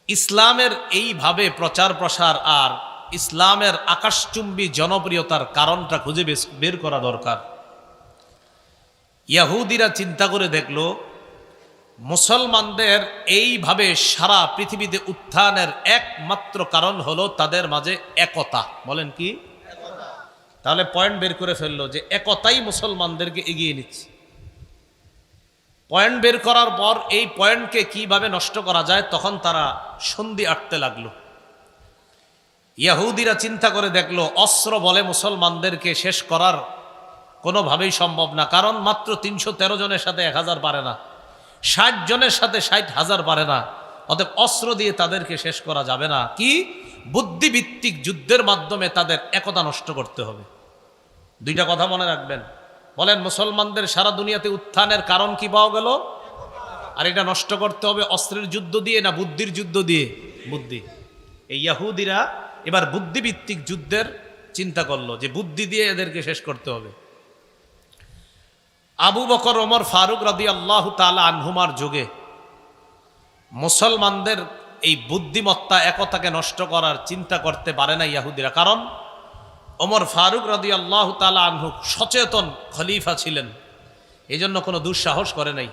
ইসলামের এইভাবে প্রচার প্রসার আর ইসলামের আকাশচুম্বী জনপ্রিয়তার কারণটা খুঁজে বের করা দরকার। ইহুদিরা চিন্তা করে দেখল মুসলমানদের এইভাবে সারা পৃথিবীতে উত্থানের একমাত্র কারণ হলো তাদের মাঝে একতা। বলেন কি? তাহলে পয়েন্ট বের করে ফেললো যে একতাই মুসলমানদেরকে এগিয়ে নিচ্ছে। পয়েন্ট বের করার পর এই পয়েন্টকে কিভাবে নষ্ট করা যায় তখন তারা সন্ধি আটতে লাগলো। ইহুদিরা চিন্তা করে দেখলো অস্ত্র বলে মুসলমানদেরকে শেষ করার কোনোভাবেই সম্ভব না, কারণ মাত্র 313 জনের সাথে 1000 পারে না, 60 জনের সাথে 60,000 পারে না। অতএব অস্ত্র দিয়ে তাদেরকে শেষ করা যাবে না, কি বুদ্ধিভিত্তিক যুদ্ধের মাধ্যমে তাদের একতা নষ্ট করতে হবে। দুইটা কথা মনে রাখবেন। বলেন মুসলমানদের সারা দুনিয়াতে উত্থানের কারণ কি পাওয়া গেল? আর এটা নষ্ট করতে হবে অস্ত্রের যুদ্ধ দিয়ে না বুদ্ধির যুদ্ধ দিয়ে? বুদ্ধি। এই ইহুদিরা এবার বুদ্ধিভিত্তিক যুদ্ধের চিন্তা করলো যে বুদ্ধি দিয়ে এদেরকে শেষ করতে হবে। আবু বকর ওমর ফারুক রাদিয়াল্লাহু তাআলা আনহুমার যুগে মুসলমানদের এই বুদ্ধিমত্তা একতাকে নষ্ট করার চিন্তা করতে পারে না ইহুদিরা, কারণ ওমর ফারুক রাদিয়াল্লাহু তাআলা আনহু সচেতন খলিফা ছিলেন, এই জন্য কোনো দুঃসাহস করে নাই।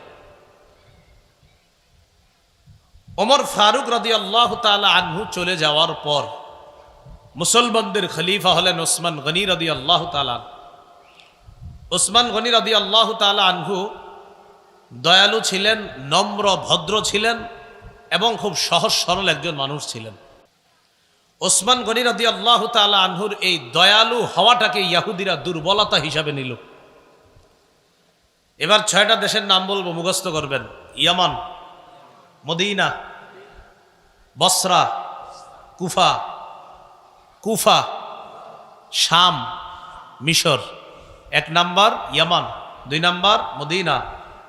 ওমর ফারুক রাদিয়াল্লাহু তাআলা আনহু চলে যাওয়ার পর মুসলমানদের খলিফা হলেন ওসমান গনি রাদিয়াল্লাহু তাআলা। ওসমান গনি রাদিয়াল্লাহু তাআলা আনহু দয়ালু ছিলেন, নম্র ভদ্র ছিলেন এবং খুব সহজ সরল একজন মানুষ ছিলেন। ওসমান গনি রাদিয়াল্লাহু তাআলা আনহুর এই দয়ালু হওয়াটাকে ইহুদিরা দুর্বলতা হিসাবে নিল। এবার 6টা দেশের নাম বলবো, মুখস্থ করবেন। ইয়ামান, মদিনা, বসরা, কুফা, শাম, মিশর। 1 নাম্বার ইয়ামান, 2 নাম্বার মদিনা,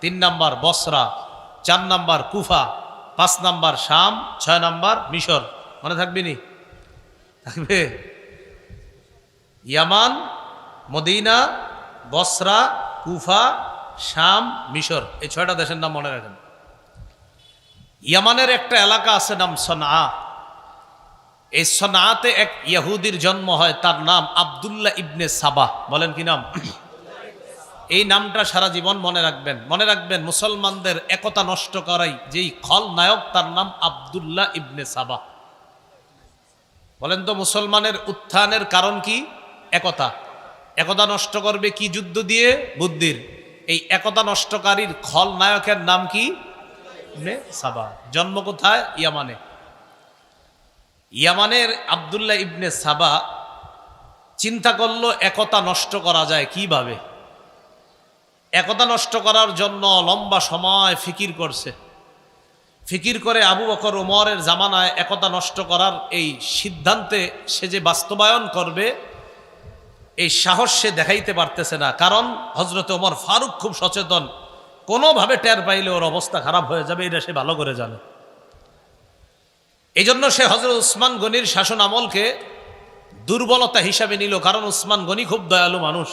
3 নাম্বার বসরা, 4 নাম্বার কুফা, 5 নাম্বার শাম, 6 নাম্বার মিশর। মনে থাকবে নি? থাকবে। ইয়ামান, মদিনা, বসরা, কুফা, শাম, মিশর, এই 6টা দেশের নাম মনে রাখেন। ইয়ামানের একটা এলাকা আছে নাম সনআ। এই সনআতে এক ইহুদির জন্ম হয়, তার নাম আব্দুল্লাহ ইবনে সাবাহ। বলেন কি নাম? এই নামটা সারা জীবন মনে রাখবেন। মনে রাখবেন মুসলমানদের একতা নষ্ট করাই যেই খলনায়ক, তার নাম আব্দুল্লাহ ইবনে সাবাহ। বলেন তো মুসলমানের উত্থানের কারণ কি? একতা। একতা নষ্ট করবে কি যুদ্ধ দিয়ে? বুদ্ধির। এই একতা নষ্টকারীর খলনায়কের নাম কি? Ibn Saba. জন্ম কোথায়? ইয়ামানে। ইয়ামানের আব্দুল্লাহ ইবনে সাবাহ চিন্তা করলো একতা নষ্ট করা যায় কিভাবে। একতা নষ্ট করার জন্য লম্বা সময় ফিকির করছে। ফিকির করে আবু বকর ওমরের জামানায় একতা নষ্ট করার এই সিদ্ধান্তে সে যে বাস্তবায়ন করবে এই সাহস সে দেখাইতে পারতেছে না, কারণ হযরত ওমর ফারুক খুব সচেতন, কোনোভাবে টের পাইলে ওর অবস্থা খারাপ হয়ে যাবে, এটা সে ভালো করে জানে। এই জন্য সে হযরত উসমান গনির শাসন আমলকে দুর্বলতা হিসাবে নিল, কারণ উসমান গনি খুব দয়ালু মানুষ।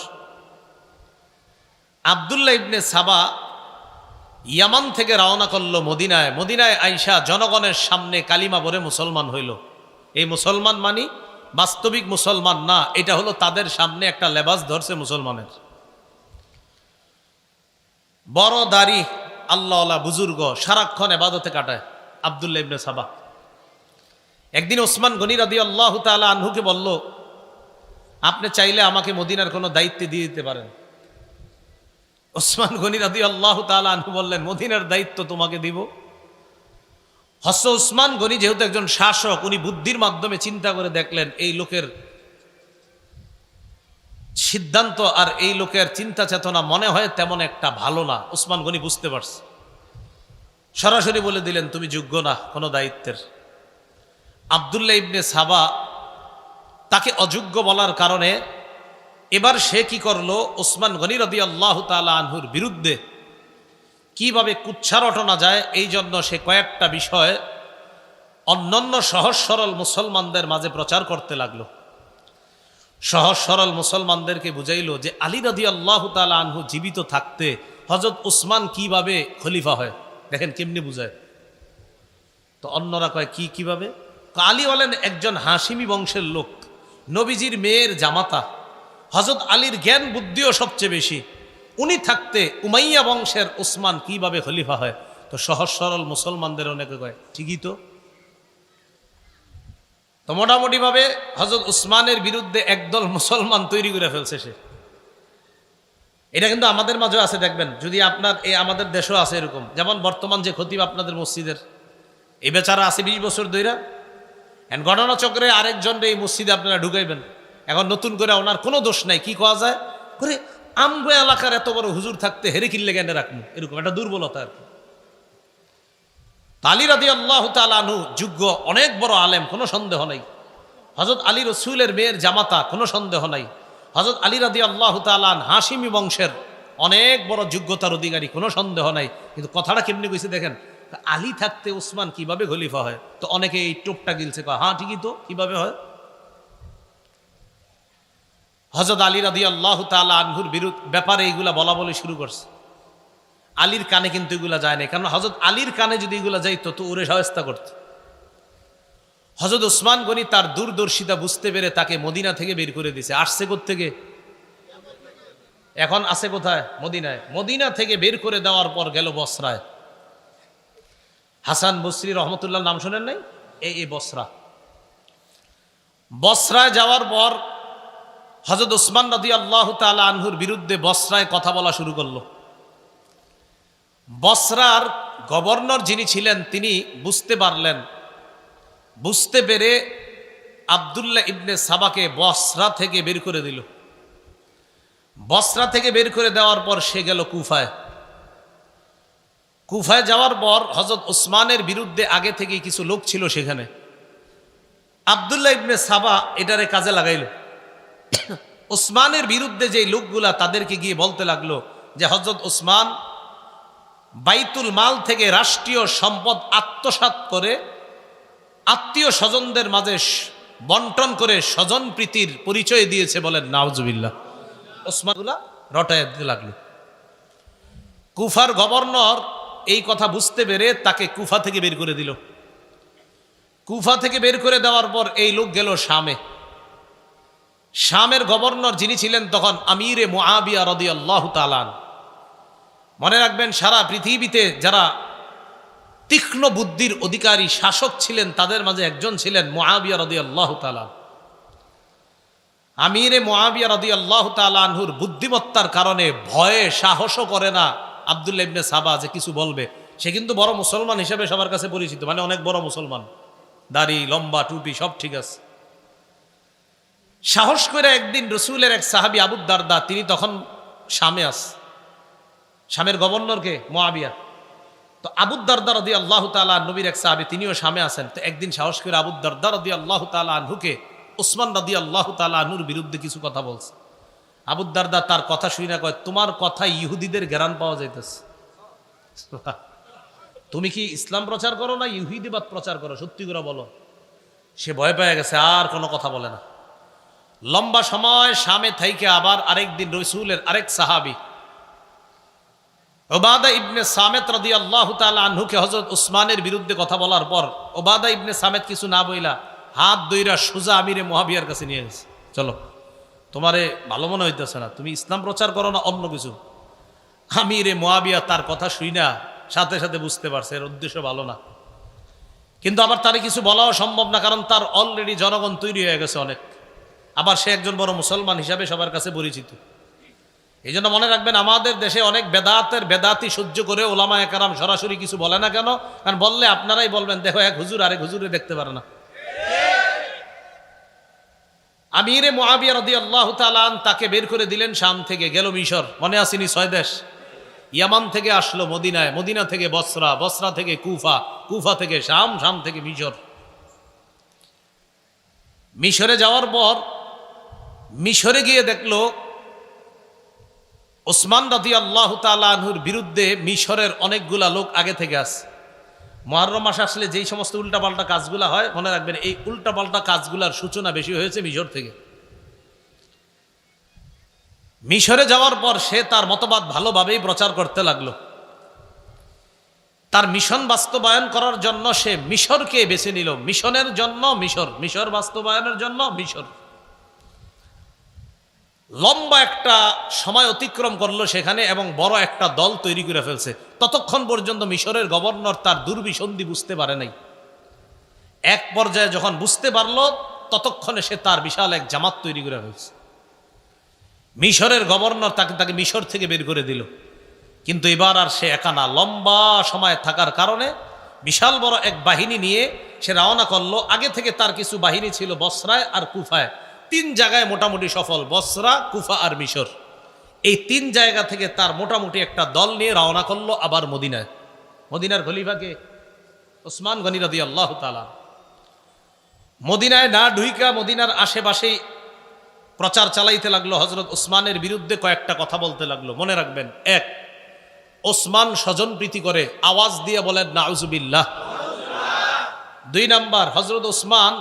আব্দুল্লাহ ইবনে সাবাহ ইয়ামান থেকে রওনা করলো মদিনায়। মদিনায় আইসা জনগণের সামনে কালিমা পড়ে মুসলমান হইল। এই মুসলমান মানি বাস্তবিক মুসলমান না, এটা হলো তাদের সামনে একটা লেবাস ধরছে মুসলমানের। বড় দাড়ি, আল্লাহওয়ালা বুজুর্গ, সারাক্ষণ ইবাদতে কাটায় আব্দুল্লাহ ইবনে সাবাহ। একদিন ওসমান গনি রাদিয়াল্লাহু তাআলা আনহুকে বলল, আপনি চাইলে আমাকে মদিনার কোনো দায়িত্ব দিয়ে দিতে পারেন। ওসমান গনি রাদিয়াল্লাহু তাআলা আনহু বললেন, মদিনার দায়িত্ব তোমাকে দিব? হযরত ওসমান গনি যেহেতু একজন শাসক, উনি বুদ্ধির মাধ্যমে চিন্তা করে দেখলেন এই লোকের সিদ্ধান্ত আর এই লোকের চিন্তা চেতনা মনে হয় তেমন একটা ভালো না। ওসমান গনি বুঝতে পারছে, সরাসরি বলে দিলেন, তুমি যোগ্য না কোনো দায়িত্বের। আব্দুল্লাহ ইবনে সাবাহ তাকে অযোগ্য বলার কারণে এবার সে কি করলো, ওসমান গনি রাদিয়াল্লাহু তাআলা আনহুর বিরুদ্ধে কিভাবে কুচ্ছা রটনা যায় এই জন্য সে কয়েকটা বিষয় অন্যান্য সহজ সরল মুসলমানদের মাঝে প্রচার করতে লাগলো। সহজ সরল মুসলমানদেরকে বুঝাইল যে আলী রাদিয়াল্লাহু তাআলা আনহু জীবিত থাকতে হযরত উসমান কিভাবে খলিফা হয়। দেখেন কেমনি বুঝায়। তো অন্যরা কয় কিভাবে? আলী হলেন একজন হাশিমি বংশের লোক, নবীজির মেয়ের জামাতা, হযরত আলীর জ্ঞান বুদ্ধিও সবচেয়ে বেশি। উনি থাকতে উমাইয়া বংশের ওসমান কিভাবে খলিফা হয়? তো সহজ সরল মুসলমানদের অনেকে কয় ঠিকই তো মোটামুটি ভাবে হযরত উসমানের বিরুদ্ধে একদল মুসলমান তৈরি করে ফেলছে সে। এটা কিন্তু আমাদের মাঝে আছে, দেখবেন যদি আপনার আমাদের দেশেও আছে এরকম। যেমন বর্তমান যে খতিব আপনাদের মসজিদের, এই বেচারা আছে 20 বছর ধইরা, ঘটনাচক্রে আরেকজন এই মসজিদে আপনারা ঢুকাইবেন। এখন নতুন করে ওনার কোনো দোষ নাই, কি কওয়া যায় করে আমগো এলাকার এত বড় হুজুর থাকতে হেরে কিল্লে জ্ঞানে রাখবো, এরকম একটা দুর্বলতা আর কি। আলী রাদিয়াল্লাহু তাআলা আনহু যোগ্য অনেক বড় আলেম, কোনো সন্দেহ নাই। হযরত আলী রাসূলের মেয়ের জামাতা, কোনো সন্দেহ নাই। হযরত আলী রাদিয়াল্লাহু তাআলা হাশিমি বংশের অনেক বড় যোগ্যতার অধিকারী, কোনো সন্দেহ নাই। কিন্তু কথাটা কেমনি কইছে দেখেন, আলী থাকতে উসমান কিভাবে খলিফা হয়? তো অনেকে এই টোপটা গিলছে, হ্যাঁ ঠিকই তো, কিভাবে হয়? হযরত আলী রাদিয়াল্লাহু তাআলা আনহুর ব্যাপারে এইগুলা বলা বলে শুরু করছে। আলীর কানে কিন্তু এগুলা যায় না, কারণ হযরত আলীর কানে যদি এগুলা যাইতো তো ওরে শায়েস্তা করত। হযরত উসমান গনি তার দূরদর্শিতা বুঝতে পেরে তাকে মদিনা থেকে বের করে দিয়েছে। আসছে কোত্থেকে? এখন আছে কোথায়? মদিনায়। মদিনা থেকে বের করে দেওয়ার পর গেল বসরায়। হাসান বসরি রহমতুল্লাহ নাম শোনেন নাই? এই বসরা। বসরায় যাওয়ার পর হযরত উসমান রাদিয়াল্লাহু তাআলা আনহুর বিরুদ্ধে বসরায় কথা বলা শুরু করলো। বসরার গভর্নর যিনি ছিলেন তিনি বুঝতে পারলেন, বুঝতে পেরে আব্দুল্লাহ ইবনে সাবাকে বসরা থেকে বের করে দিল। বসরা থেকে বের করে দেওয়ার পর সে গেল কুফায়। কুফায় যাওয়ার পর হযরত উসমানের বিরুদ্ধে আগে থেকে কিছু লোক ছিল সেখানে। আব্দুল্লাহ ইবনে সাবা এটারে কাজে লাগাইল। উসমানের বিরুদ্ধে যে লোকগুলা তাদেরকে গিয়ে বলতে লাগলো যে হযরত উসমান বাইতুল মাল থেকে রাষ্ট্রীয় সম্পদ আত্মসাৎ করে আত্মীয় স্বজনদের মাঝে বন্টন করে স্বজন প্রীতির পরিচয় দিয়েছে, বলেন নাউজুবিল্লাহ। ওসমানগুলা রটায় দিতে লাগলো। কুফার গভর্নর এই কথা বুঝতে পেরে তাকে কুফা থেকে বের করে দিল। কুফা থেকে বের করে দেওয়ার পর এই লোক গেল শামে। শামের গভর্নর যিনি ছিলেন তখন আমিরে মুআবিয়া রাদিয়াল্লাহু তাআলা। মনে রাখবেন, সারা পৃথিবীতে যারা তীক্ষ্ণ বুদ্ধির অধিকারী শাসক ছিলেন তাদের মাঝে একজন ছিলেন মুআবিয়া রাদিয়াল্লাহু তাআলা। আমিরে মুআবিয়া রাদিয়াল্লাহু তাআলা আনহুর বুদ্ধিমত্তার কারণে ভয়ে সাহসও করে না আব্দুল্লাহ ইবনে সাবা যে কিছু বলবে। সে কিন্তু বড় মুসলমান হিসেবে সবার কাছে পরিচিত, মানে অনেক বড় মুসলমান, দাড়ি লম্বা টুপি সব ঠিক আছে। সাহস করে একদিন রসুলের এক সাহাবী আবু দারদা, তিনি তখন শামে শামের গভর্নরকে মুআবিয়া। তো আবু দারদা রাদিয়াল্লাহু তাআলা নবীর এক সাহাবী, তিনিও শামে আছেন। তো একদিন সাহস করে আবু দারদা রাদিয়াল্লাহু তাআলা আনহুকে উসমান রাদিয়াল্লাহু তাআলা আনহুর বিরুদ্ধে কিছু কথা বলছে। আবু দারদা তার কথা শুনে কয়, তোমার কথায় ইহুদিদের জ্ঞান পাওয়া যাইতেছে। তুমি কি ইসলাম প্রচার করো না ইহুদিবাদ প্রচার করো? সত্যি করে বলো। সে ভয় পেয়ে গেছে, আর কোনো কথা বলে না। লম্বা সময় শামে থাইকে আবার আরেকদিন রসুলের আরেক সাহাবী উবাদা ইবনে সামেত রাদিয়াল্লাহু তাআলা আনহুকে হযরত উসমানের বিরুদ্ধে কথা বলার পর উবাদা ইবনে সামেত কিছু না বইলা হাত দইরা সোজা আমিরে মুআবিয়ার কাছে নিয়ে গেছে। চলো, তোমারে ভালো মনে হইতেছে না, তুমি ইসলাম প্রচার করো না অন্য কিছু। আমিরে মুআবিয়া তার কথা শুইনা সাথে সাথে বুঝতে পারছে এর উদ্দেশ্য ভালো না। কিন্তু আবার তারে কিছু বলাও সম্ভব না, কারণ তার অলরেডি জনগণ তৈরি হয়ে গেছে অনেক। আবার সে একজন বড় মুসলমান হিসাবে সবার কাছে পরিচিত। এই জন্য মনে রাখবেন, আমাদের দেশে অনেক বেদাতি সহ্য করে ওলামায়ে কেরাম সরাসরি কিছু বলে না কেন? কারণ বললে আপনারাই বলবেন, দেখো এক হুজুর আরেক হুজুরে দেখতে পারে না। আমিরে মুআবিয়া রাদিয়াল্লাহু তাআলা তাকে বের করে দিলেন শাম থেকে, গেল মিশর। মনে আসেনি 6 দেশ। ইয়ামান থেকে আসলো মদিনায়, মদিনা থেকে বসরা, বসরা থেকে কুফা, কুফা থেকে শাম, শাম থেকে মিশর। মিশরে যাওয়ার পর মিশরে গিয়ে দেখলো ওসমান রাদিয়াল্লাহু তাআলা আনহুর বিরুদ্ধে মিশরের অনেকগুলা লোক আগে থেকে আছে। মুহররম মাস আসলে যেই সমস্ত উল্টাপাল্টা কাজগুলা হয়, মনে রাখবেন এই উল্টাপাল্টা কাজগুলার সূচনা বেশি হয়েছে মিশর থেকে। মিশরে যাওয়ার পর সে তার মতবাদ ভালোভাবেই প্রচার করতে লাগলো। তার মিশন বাস্তবায়ন করার জন্য সে মিশরকে বেছে নিল। মিশনের জন্য মিশর বাস্তবায়নের জন্য মিশর। লম্বা একটা সময় অতিক্রম করলো সেখানে এবং বড় একটা দল তৈরি করে ফেলছে। ততক্ষণ পর্যন্ত মিশরের গভর্নর তার দুর্বিসন্ধি বুঝতে পারে নাই। এক পর্যায়ে যখন বুঝতে পারলো ততক্ষণে সে তার বিশাল এক জামাত তৈরি করে ফেলছে। মিশরের গভর্নর তাকে মিশর থেকে বের করে দিল। কিন্তু এবার আর সে একা না, লম্বা সময় থাকার কারণে বিশাল বড় এক বাহিনী নিয়ে সে রওনা করলো। আগে থেকে তার কিছু বাহিনী ছিল বসরায় আর কুফায়, 3 জায়গায় মোটামুটি সফল, বসরা, কুফা আর মিশর। এই 3 জায়গা থেকে তার মোটামুটি একটা দল নিয়ে রওনা করলো আবার মদিনায়। মদিনার খলিফাকে ওসমান গনি রাদিয়াল্লাহু তাআলা। মদিনায় না ঢুইকা মদিনার আশেপাশেই প্রচার চালাইতে লাগলো। হযরত ওসমানের বিরুদ্ধে কয়েকটা কথা বলতে লাগলো। মনে রাখবেন, 1, ওসমান স্বজন প্রীতি করে, আওয়াজ দিয়ে বলেন নাউজুবিল্লাহ। 2 নাম্বার, হযরত ওসমান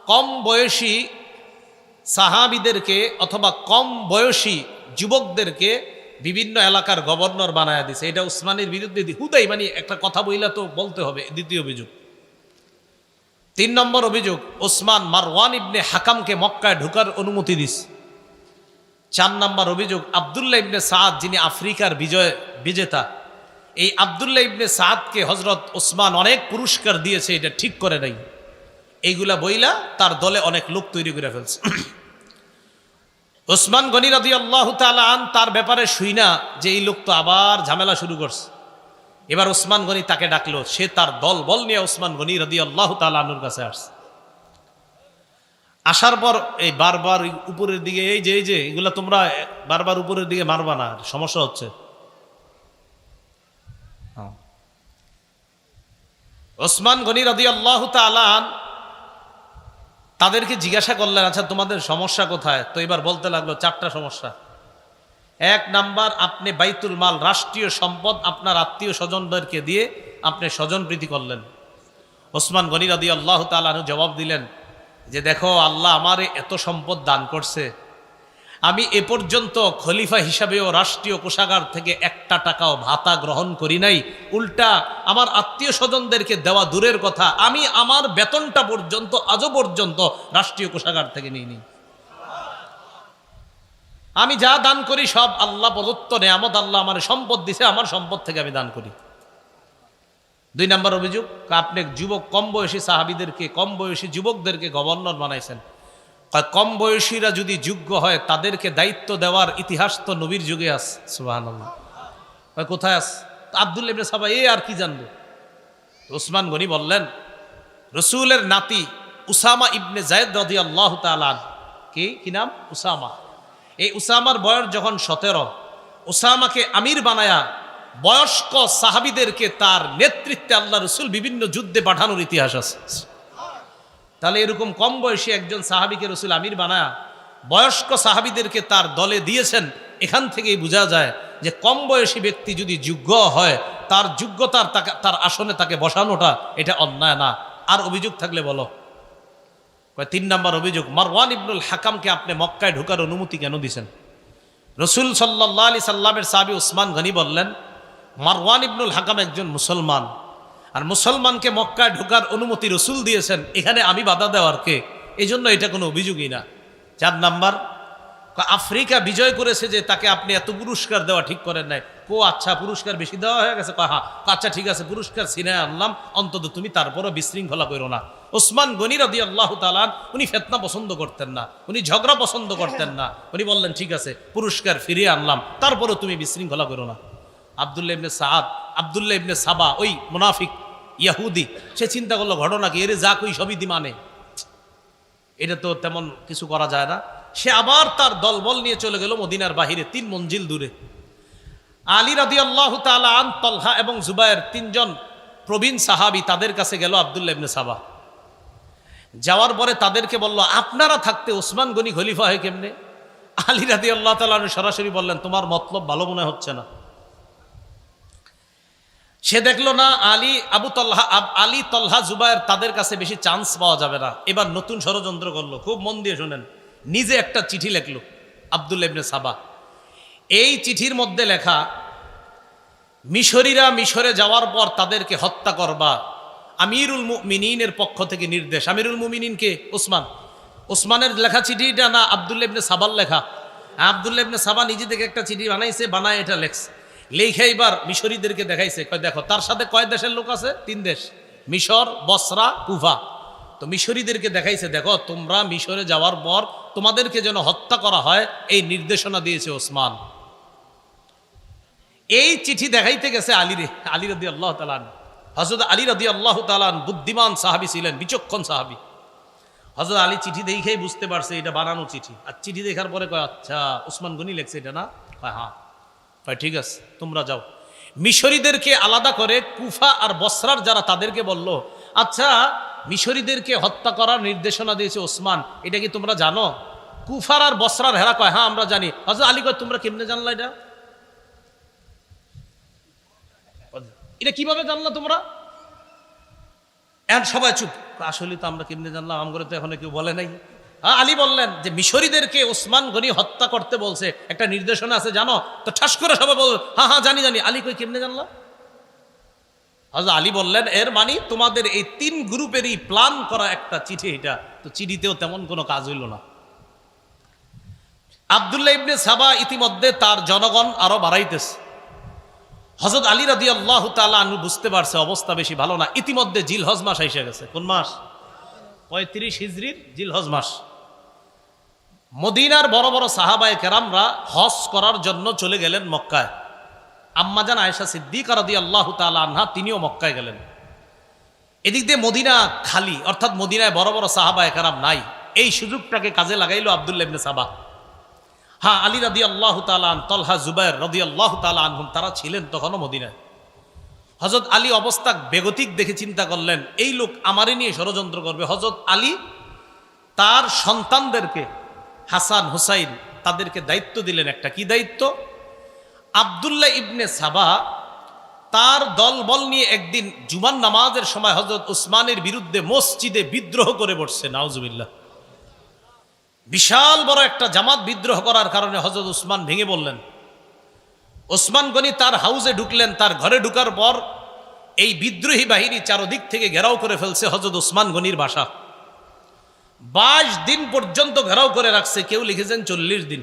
কম বয়সী সাহাবীদেরকে অথবা কম বয়সী যুবকদেরকে বিভিন্ন এলাকার গভর্নর বানায় দিছে। এটা ওসমানের বিরুদ্ধে হুদাই মানে একটা কথা বইলা তো বলতে হবে। দ্বিতীয় অভিযোগ। 3 নম্বর অভিযোগ, ওসমান মারওয়ান ইবনে হাকামকে মক্কায় ঢোকার অনুমতি দিছে। 4 নম্বর অভিযোগ, আব্দুল্লাহ ইবনে সাদ যিনি আফ্রিকার বিজেতা, এই আব্দুল্লাহ ইবনে সাদকে হযরত ওসমান অনেক পুরস্কার দিয়েছে, এটা ঠিক করে নাই। এইগুলা বইলা তার দলে অনেক লোক তৈরি করে ফেলছে। ওসমান গনি রাদিয়াল্লাহু তাআলা আন তার ব্যাপারে শুইনা যে এই লোক তো আবার ঝামেলা শুরু করছে। এবার ওসমান গনি তাকে ডাকলো। সে তার দল বল নিয়ে ওসমান গনি রাদিয়াল্লাহু তাআলা আনহুর কাছে আসছে। আসার পর এই বারবার উপরের দিকে এই যে এগুলা তোমরা বারবার উপরের দিকে মারবা না, সমস্যা হচ্ছে। ওসমান গনি রাদিয়াল্লাহু তাআলা তাদেরকে জিজ্ঞাসা করলেন, আচ্ছা তোমাদের সমস্যা কোথায়? তো এবার বলতে লাগলো 4টা সমস্যা। 1 নাম্বার, আপনি বাইতুল মাল রাষ্ট্রীয় সম্পদ আপনার আত্মীয় স্বজনদেরকে দিয়ে আপনি স্বজন প্রীতি করলেন। ওসমান গনি রাদিয়াল্লাহু তাআলা আনহু জবাব দিলেন যে দেখো, আল্লাহ আমারে এত সম্পদ দান করছে, আমি এ পর্যন্ত খলিফা হিসাবেও রাষ্ট্রীয় কোষাগার থেকে 1টা টাকাও ভাতা গ্রহণ করি নাই। উল্টা আমার আত্মীয় স্বজনদেরকে দেওয়া দূরের কথা, আমি আমার বেতনটা পর্যন্ত আজও পর্যন্ত রাষ্ট্রীয় কোষাগার থেকে নিইনি। আমি যা দান করি সব আল্লাহ প্রদত্ত নেয়ামত, আল্লাহ আমার সম্পদ দিছে, আমার সম্পদ থেকে আমি দান করি। 2 নম্বর অভিযোগ, আপনি যুবক কম বয়সী সাহাবীদেরকে, কম বয়সী যুবকদেরকে গভর্নর বানাইছেন। কম বয়সীরা যদি যোগ্য হয় তাদেরকে দায়িত্ব দেওয়ার ইতিহাস তো নবীর যুগে আছে। সুবহানাল্লাহ। কোথায় আছে? আব্দুল্লাহ ইবনে সাবা আর কি জানবে? ওসমান গনি বললেন, রসুলের নাতি উসামা ইবনে যায়েদ রাদিয়াল্লাহু তাআলা, কি নাম? উসামা। এই উসামার বয়স যখন 17, উসামাকে আমির বানায়া বয়স্ক সাহাবীদেরকে তার নেতৃত্বে আল্লাহ রসুল বিভিন্ন যুদ্ধে পাঠানোর ইতিহাস আছে। তাহলে এরকম কম বয়সী একজন সাহাবীকে রসুল আমির বানায়া বয়স্ক সাহাবীদেরকে তার দলে দিয়েছেন। এখান থেকেই বোঝা যায় যে কম বয়সী ব্যক্তি যদি যোগ্য হয়, তার যোগ্যতার তার আসনে তাকে বসানোটা এটা অন্যায় না। আর অভিযোগ থাকলে বলো। 3 নম্বর অভিযোগ, মারওয়ান ইবনুল হাকামকে আপনি মক্কায় ঢোকার অনুমতি কেন দিয়েছেন? রসুল সাল্লাল্লাহু আলাইহি সাল্লামের সাহাবী ওসমান গনি বললেন, মারওয়ান ইবনুল হাকাম একজন মুসলমান, আর মুসলমানকে মক্কায় ঢোকার অনুমতি রসুল দিয়েছেন, এখানে আমি বাধা দেওয়ার কে? এই জন্য এটা কোনো অভিযোগই না। 4 নাম্বার, আফ্রিকা বিজয় করেছে যে তাকে আপনি এত পুরস্কার দেওয়া ঠিক করেন নাই। আচ্ছা পুরস্কার বেশি দেওয়া হয়ে গেছে? হ্যাঁ, আচ্ছা ঠিক আছে, পুরস্কার ছিনায় আনলাম, অন্তত তুমি তারপরও বিশৃঙ্খলা করো না। ওসমান গনি রাদিয়াল্লাহু তাআলা উনি ফিতনা পছন্দ করতেন না, উনি ঝগড়া পছন্দ করতেন না। উনি বললেন ঠিক আছে, পুরস্কার ফিরিয়ে আনলাম, তারপরও তুমি বিশৃঙ্খলা করো না। আব্দুল্লাহ ইবনে সাবা, ওই মুনাফিক ইয়াহুদি, সে চিন্তা করলো ঘটনা কি, এর যা কই সবই দিমানে, এটা তো তেমন কিছু করা যায় না। সে আবার তার দলবল নিয়ে চলে গেল মদিনার বাহিরে 3 মঞ্জিল দূরে। আলী রাদিয়াল্লাহু তাআলা আন, তলহা এবং জুবায়ের 3 জন প্রবীণ সাহাবী, তাদের কাছে গেল আব্দুল্লাহ ইবনে সাবা। যাওয়ার পরে তাদেরকে বলল, আপনারা থাকতে ওসমান গনি খলিফা হয় কেমনে? আলী রাদিয়াল্লাহু তাআলা সরাসরি বললেন, তোমার মতলব ভালো মনে হচ্ছে না। সে দেখলো না আলী তলহা জুবায়ের তাদের কাছে বেশি চান্স পাওয়া যাবে না। এবার নতুন ষড়যন্ত্র করলো। খুব মন দিয়ে শোনেন। নিজে একটা চিঠি লিখলো আব্দুল্লাহ ইবনে সাবা। এই চিঠির মধ্যে লেখা মিশরীরা মিশরে যাওয়ার পর তাদেরকে হত্যা করবা। আমিরুল মুমিনিনের পক্ষ থেকে নির্দেশ। আমিরুল মুমিনিনকে ওসমান, ওসমানের লেখা চিঠিটা না আব্দুল্লাহ ইবনে সাবার লেখা? আব্দুল্লাহ ইবনে সাবা নিজে থেকে একটা চিঠি বানাইছে, বানায় এটা লেখছে, লেখে এবার মিশরীদেরকে দেখাইছে, কয় দেখো তার সাথে কয় দেশের লোক আছে? 3 দেশ, মিশর, বসরা, কুফা। তো মিশরীদেরকে দেখাইছে, দেখো তোমরা মিশরে যাওয়ার পর তোমাদেরকে যেন হত্যা করা হয় এই নির্দেশনা দিয়েছে ওসমান। এই চিঠি দেখাইতে গেছে আলী রাদিয়াল্লাহু তাআলা আনহু। হযরত আলী রাদিয়াল্লাহু তাআলা আনহু বুদ্ধিমান সাহাবী ছিলেন, বিচক্ষণ সাহাবী। হযরত আলী চিঠি দেখেই বুঝতে পারছে এটা বানানো চিঠি। আর চিঠি দেখার পরে কয়, আচ্ছা ওসমান গনি লেখছে এটা না? কয় হ্যাঁ। কয় ঠিক আছে তোমরা যাও। মিশরীদেরকে আলাদা করে কুফা আর বসরার যারা তাদেরকে বলল, আচ্ছা মিশরীদেরকে হত্যা করার নির্দেশনা দিয়েছে ওসমান, এটা কি তোমরা জানো? কুফার আর বসরার হেরা কয় হ্যাঁ আমরা জানি। হযরত আলী কয় তোমরা কেমনে জানলা এটা? এটা কিভাবে জানলা তোমরা? এখন সবাই চুপ। আসলে তো আমরা কেমনে জানলাম, আমগরে তো এখন কেউ বলে নাই। আলী বললেন যে মিশরীদেরকে ওসমান গনি হত্যা করতে বলছে, একটা নির্দেশনা আছে জানো? তো ঠাস করে সবাই বল হ্যাঁ হ্যাঁ জানি জানি। আলী কই কেমনে জানলাম? হযরত আলী বললেন এর মানে তোমাদের এই 3 গ্রুপেরই প্ল্যান করা একটা চিঠি এটা। তো চিঠিতেও তেমন কোনো কাজ হইল না। আব্দুল্লাহ ইবনে সাবা ইতিমধ্যে তার জনগণ আরো বাড়াইতেছে। হযরত আলী রাদিয়াল্লাহু তাআলা আনহু বুঝতে পারছে অবস্থা বেশি ভালো না। ইতিমধ্যে জিলহজ মাস এসে গেছে। কোন মাস? 35 হিজরির জিলহজ মাস। মদিনার বড় বড় সাহাবায়ে কেরামরা হজ করার জন্য চলে গেলেন মক্কায়। আম্মাজান আয়েশা সিদ্দিকা রাদিয়াল্লাহু তাআলা আনহা তিনিও মক্কায় গেলেন। এদিক দিয়ে মদিনা খালি, অর্থাৎ মদিনায় বড় বড় সাহাবায়ে কেরাম নাই। এই সুযোগটাকে কাজে লাগাইলো আব্দুল্লাহ ইবনে সাবা। হ্যাঁ, আলী রাদিয়াল্লাহু তাআলা আন, তলহা, জুবায়ের রাদিয়াল্লাহু তাআলা আনহুম তারা ছিলেন তখনও মদিনায়। হযরত আলী অবস্থা বেগতিক দেখে চিন্তা করলেন এই লোক আমারে নিয়ে ষড়যন্ত্র করবে। হযরত আলী তার সন্তানদেরকে হাসান, হুসাইন তাদেরকে দায়িত্ব দিলেন একটা। কি দায়িত্ব? আব্দুল্লাহ ইবনে সাবা তার দলবল নিয়ে একদিন জুমার নামাজের সময় হযরত উসমানের বিরুদ্ধে মসজিদে বিদ্রোহ করে বসছে। নাউজুবিল্লাহ। বিশাল বড় একটা জামাত বিদ্রোহ করার কারণে হযরত উসমান ভেঙে বললেন। ওসমান গনি তার হাউসে ঢুকলেন। তার ঘরে ঢুকার পর এই বিদ্রোহী বাহিনী চারদিক থেকে ঘেরাও করে ফেলছে হযরত উসমান গনির বাসা। 22 দিন পর্যন্ত ঘেরাও করে রাখছে। কেউ লিখেছেন 40 দিন।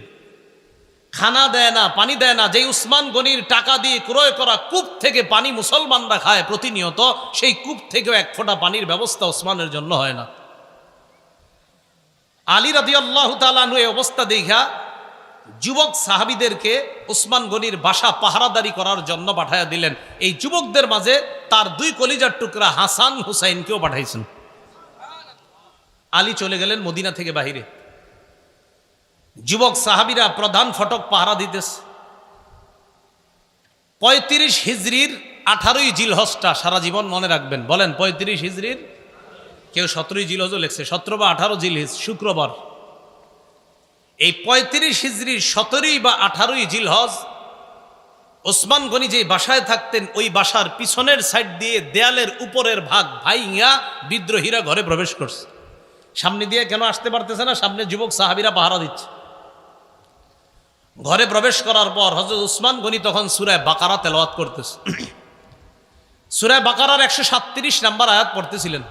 খানা দেয় না, পানি দেয় না। যেই উসমান গনির টাকা দিয়ে ক্রয় করা কূপ থেকে পানি মুসলমানরা খায় প্রতিনিয়ত, সেই কূপ থেকেও 1 ফোঁটা পানির ব্যবস্থা ওসমানের জন্য হয় না। আলী রাদিয়াল্লাহু তাআলা আনহু এই অবস্থা দেখা যুবক সাহাবীদেরকে ওসমান গনির বাসা পাহারাদারি করার জন্য পাঠায়া দিলেন। এই যুবকদের মাঝে তার 2 কলিজার টুকরা হাসান, হুসাইনকেও পাঠাইছেন। আলী চলে গেলেন মদিনা থেকে বাহিরে। যুবক সাহাবীরা প্রধান ফটক পাহারা দিতেছে। 35 হিজরির 18ই জিলহজটা সারা জীবন মনে রাখবেন। বলেন 35 হিজরির, কেউ 17ই জিলহজও লেখছে, 17 বা 18 জিলহজ শুক্রবার। এই 35 হিজরির 17ই বা 18ই জিলহজ ওসমান গনি যে বাসায় থাকতেন ওই বাসার পিছনের সাইড দিয়ে দেয়ালের উপরের ভাগ ভাইয়া বিদ্রোহীরা ঘরে প্রবেশ করছে। সামনে দিয়ে কেন আসতে পারতেছে না? সামনে যুবক সাহাবীরা পাহারা দিচ্ছে। ঘরে প্রবেশ করার পর হযরত উসমান গনি তখন সূরা বাকারা তেলাওয়াত করতেছে। সূরা বাকারার 137 নম্বর আয়াত পড়তেছিলেন।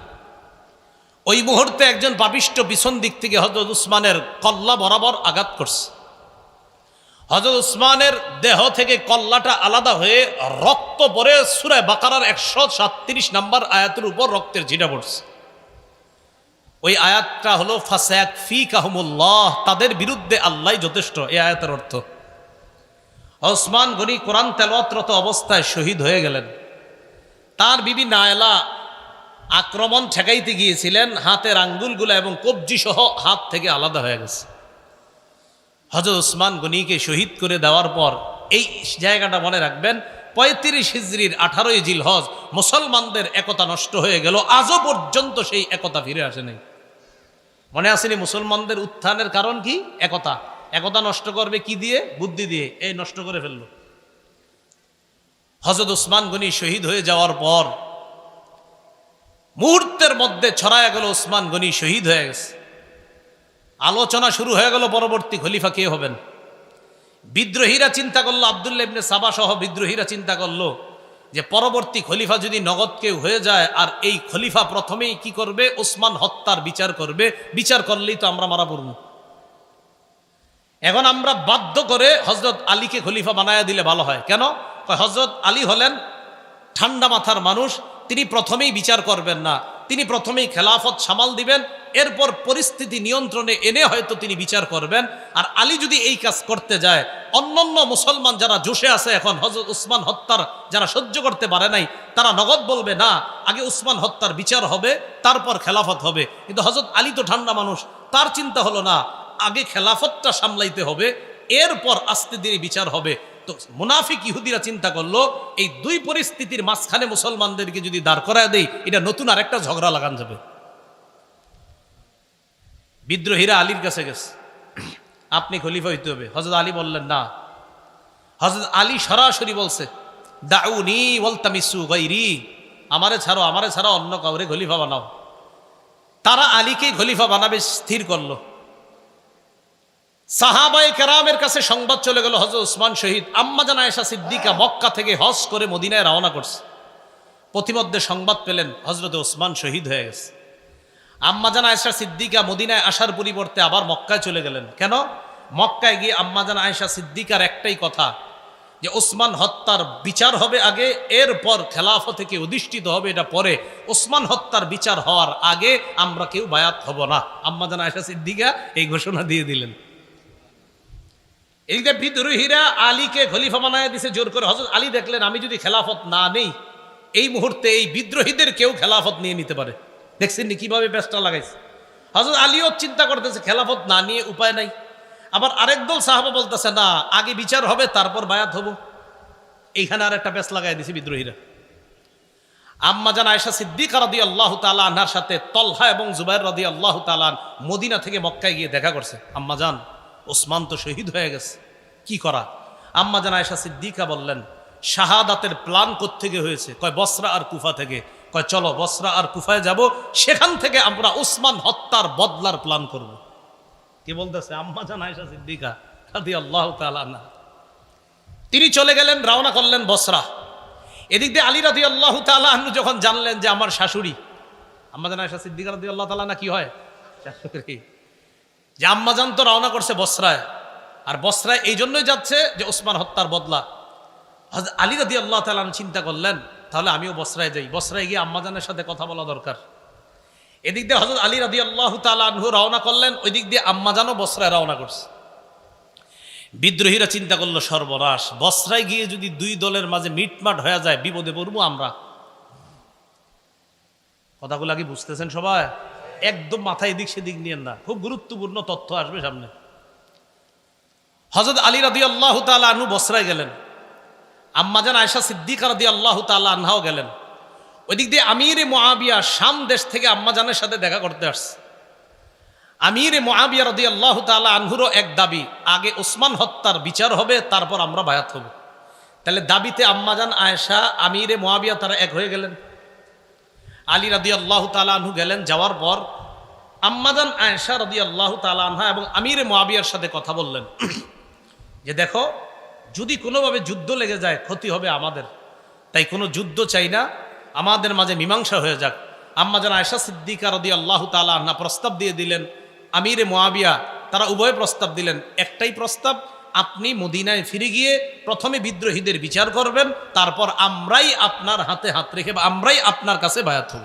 ওই মুহূর্তে একজন পাপিষ্ঠ পিছন দিক থেকে হযরত উসমানের কল্লা বরাবর আঘাত করছে। হযরত উসমানের দেহ থেকে কল্লাটা আলাদা হয়ে রক্ত পড়ে সূরা বাকারার 137 নম্বর আয়াতের উপর রক্তের ছিটা পড়ছে। ওই আয়াতটা হলো ফাসায়াকফিকাহুমুল্লাহ, তাদের বিরুদ্ধে আল্লাহ যথেষ্ট। এই আয়াতের অর্থ ওসমান গনি কোরআন তেলাওয়াতরত অবস্থায় শহীদ হয়ে গেলেন। তার বিবি নায়লা আক্রমণ ঠেকাইতে গিয়েছিলেন, হাতের আঙ্গুলগুলো এবং কবজি সহ হাত থেকে আলাদা হয়ে গেছে। হযরত উসমান গনিকে শহীদ করে দেওয়ার পর এই জায়গাটা মনে রাখবেন, 35 হিজরির 18ই জিলহজ মুসলমানদের একতা নষ্ট হয়ে গেল। আজও পর্যন্ত সেই একতা ফিরে আসে নাই। মনে আসেনি মুসলমানদের উত্থানের কারণ কি? একতা। একতা নষ্ট করবে কি দিয়ে? বুদ্ধি দিয়ে। এই নষ্ট করে ফেলল। হযরত উসমান গনি শহীদ হয়ে যাওয়ার পর মুহূর্তের মধ্যে ছড়ায়া গেল উসমান গনি শহীদ হয়ে গেছে। আলোচনা শুরু হয়ে গেল পরবর্তী খলিফা কে হবেন। বিদ্রোহীরা চিন্তা করলো, আব্দুল্লাহ ইবনে সাবা সহ বিদ্রোহীরা চিন্তা করলো যে পরবর্তী খলিফা যদি নগদ কেউ হয়ে যায়, আর এই খলিফা প্রথমেই কি করবে, ওসমান হত্যার বিচার করবে, বিচার করলেই তো আমরা মারা পড়ব। এখন আমরা বাধ্য করে হযরত আলীকে খলিফা বানায়া দিলে ভালো হয়। কেন? হযরত আলী হলেন ঠান্ডা মাথার মানুষ, তিনি প্রথমেই বিচার করবেন না, তিনি প্রথমেই খেলাফত সামাল দিবেন, এরপর পরিস্থিতি নিয়ন্ত্রণে এনে হয়তো তিনি বিচার করবেন। আর আলী যদি এই কাজ করতে যায়, অন্যান্য মুসলমান যারা জোশে আছে এখন হযরত উসমান হত্যার, যারা সহ্য করতে পারে নাই, তারা নগদ বলবে না, আগে উসমান হত্যার বিচার হবে, তারপর খেলাফত হবে। কিন্তু হযরত আলী তো ঠান্ডা মানুষ, তার চিন্তা হলো না, আগে খেলাফতটা সামলাইতে হবে, এরপর আস্তে ধীরে বিচার হবে। তো মুনাফিক ইহুদিরা চিন্তা করলো, এই দুই পরিস্থিতির মাঝখানে মুসলমানদেরকে যদি দাঁড় করায় দেই, এটা নতুন আরেকটা ঝগড়া লাগান যাবে। বিদ্রোহীরা আলীর কাছে গেছে, আপনি খলিফা হইতে হবে। হযরত আলী বললেন না। হযরত আলী সরাসরি বলছে, দাউনি ওয়ালতামিসু গায়রি, আমারে ছাড়ো অন্য কাউরে খলিফা বানাও। তারা আলীকে খলিফা বানাবে স্থির করলো। সাহাবায়ে কেরামের কাছে সংবাদ চলে গেল, হযরত উসমান শহীদ। আম্মা জান আয়েশা সিদ্দিকা মক্কা থেকে হজ করে মদিনায় রওনা করছে। প্রতিমধ্যে সংবাদ পেলেন হযরত উসমান শহীদ হয়ে গেছে। আম্মা জান আয়েশা সিদ্দিকা মদিনায় আসার পরিবর্তে আবার মক্কায় চলে গেলেন। কেন? মক্কায় গিয়ে আম্মা জান আয়েশা সিদ্দিকার একটাই কথা, যে ওসমান হত্যার বিচার হবে আগে, এরপর খেলাফত থেকে অধিষ্ঠিত হবে, এটা পরে। ওসমান হত্যার বিচার হওয়ার আগে আমরা কেউ বায়াত হব না। আম্মা জান আয়েশা সিদ্দিকা এই ঘোষণা দিয়ে দিলেন। এই যে বিদ্রোহীরা আলীকে খলিফা বানায় দিছে জোর করে। হযরত আলী দেখলেন, আমি যদি খেলাফত না নেই, এই মুহূর্তে এই বিদ্রোহীদের কেউ খেলাফত নিয়ে নিতে পারে। দেখছেন নি কিভাবে ব্যস্ত লাগাইছে। হযরত আলীও চিন্তা করতেছে, খেলাফত না নিয়ে উপায় নাই। আবার আরেক দল সাহাবা বলতেছে, না, আগে বিচার হবে, তারপর বায়াত হব। এইখানে আর একটা ব্যস্ত লাগাই দিছে বিদ্রোহীরা। আম্মা জান আয়েশা সিদ্দিকা রাদিয়াল্লাহু তাআলা আনহার সাথে তলহা এবং জুবাইর রাদিয়াল্লাহু তাআলা মদিনা থেকে মক্কায় গিয়ে দেখা করছে। আম্মা জান, ওসমান তো শহীদ হয়ে গেছে, কি করা? আম্মা জান আয়েশা সিদ্দিকা বললেন, শাহাদাতের প্ল্যান কোত্থেকে হয়েছে? কয় বসরা আর কুফা থেকে। কয় চলো বসরা আর কুফায় যাব, সেখান থেকে আমরা ওসমান হত্যার বদলার প্ল্যান করব। কি বলতেছে আম্মা জান আয়েশা সিদ্দিকা রাদিয়াল্লাহু তাআলা আনহা। তিনি চলে গেলেন, রওনা করলেন বসরা। এদিক দিয়ে আলী রাদিয়াল্লাহু তাআলা আনহু যখন জানলেন যে আমার শাশুড়ি, আম্মা জান আয়েশা সিদ্দিকা রাদিয়াল্লাহু তাআলা না কি হয় শাশুড়ি, যে আম্মাজান তো রওনা করছে বসরায়, আর বসরায় এই জন্যই যাচ্ছে যে ওসমান হত্যার বদলা। হযরত আলী রাদিয়াল্লাহু তাআলা চিন্তা করলেন, তাহলে আমিও বসরায় যাই, বসরায় গিয়ে আম্মাজানের সাথে কথা বলা দরকার। এদিক দিয়ে হযরত আলী রাদিয়াল্লাহু তাআলা আনহু রওনা করলেন, ওই দিক দিয়ে আম্মাজানও বসরায় রওনা করছে। বিদ্রোহীরা চিন্তা করলো, সর্বনাশ, বসরায় গিয়ে যদি দুই দলের মাঝে মিটমাট হয়ে যায়, বিপদে পড়বো আমরা। কথাগুলো কি বুঝতেছেন সবাই? একদম মাথায় এদিক সেদিক নিয়েন না, খুব গুরুত্বপূর্ণ তথ্য আসবে সামনে। হযরত আলী রাদিয়াল্লাহু তাআলা আনহু বসরায় গেলেন, আম্মা জান আয়েশা সিদ্দিকা রাদিয়াল্লাহু তাআলা আনহাও গেলেন। ওইদিক দিয়ে আমিরে মুআবিয়া শাম দেশ থেকে আম্মা জানের সাথে দেখা করতে আসছে। আমিরে মুআবিয়া রাদিয়াল্লাহু তাআলা আনহুরও এক দাবি, আগে ওসমান হত্যার বিচার হবে, তারপর আমরা বায়াত হব। তাহলে দাবিতে আম্মা জান আয়েশা, আমিরে মুআবিয়া তারা এক হয়ে গেলেন। আলী রাদিয়াল্লাহু তাআলা আনহু গেলেন, যাওয়ার পর আম্মা জান আয়েশা রাদিয়াল্লাহু তাআলা আনহা এবং আমিরে মুআবিয়ার সাথে কথা বললেন যে দেখো, যদি কোনোভাবে যুদ্ধ লেগে যায় ক্ষতি হবে আমাদের, তাই কোনো যুদ্ধ চাই না, আমাদের মাঝে মীমাংসা হয়ে যাক। আম্মা জান আয়েশা সিদ্দিকা রাদিয়াল্লাহু তাআলা আনহা প্রস্তাব দিয়ে দিলেন, আমিরে মুআবিয়া তারা উভয় প্রস্তাব দিলেন। একটাই প্রস্তাব, আপনি মদিনায় ফিরে গিয়ে প্রথমে বিদ্রোহীদের বিচার করবেন, তারপর আমরাই আপনার হাতে হাত রেখে আমরাই আপনার কাছে বায়াত হব।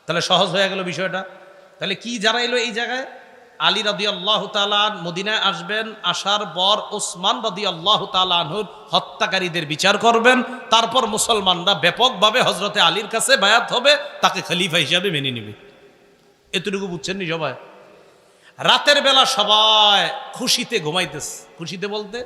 তাহলে সহজ হয়ে গেল বিষয়টা। তাহলে কি জানাইলো এই জায়গায়? আলী রাদিয়াল্লাহু তাআলা মদিনায় আসবেন, আসার পর ওসমান রাদিয়াল্লাহু তাআলা আনহুর হত্যাকারীদের বিচার করবেন, তারপর মুসলমানরা ব্যাপকভাবে হযরতে আলীর কাছে বায়াত হবে, তাকে খলিফা হিসাবে মেনে নেবে। এতটুকু বুঝছেন নি সবাই? রাতের বেলা সবাই খুশিতে ঘুমাইতেছে। খুশিতে বলতে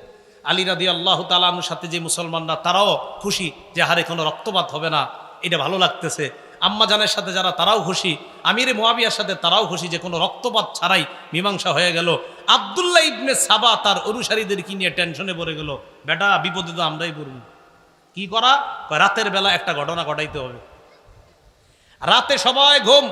আলী রাদিয়াল্লাহু তাআলা আনহুর সাথে যে মুসলমানরা, তারাও খুশি যে হারে কোনো রক্তপাত হবে না, এটা ভালো লাগতেছে। আম্মা জানের সাথে যারা, তারাও খুশি। আমিরে মুআবিয়ার সাথে তারাও খুশি যে কোনো রক্তপাত ছাড়াই মীমাংসা হয়ে গেল। আব্দুল্লাহ ইবনে সাবা তার অনুসারীদের কি নিয়ে টেনশনে পড়ে গেল, বেটা বিপদে তো আমরাই পড়ব, কি করা? রাতের বেলা একটা ঘটনা ঘটাইতে হবে। রাতে সবাই ঘুম,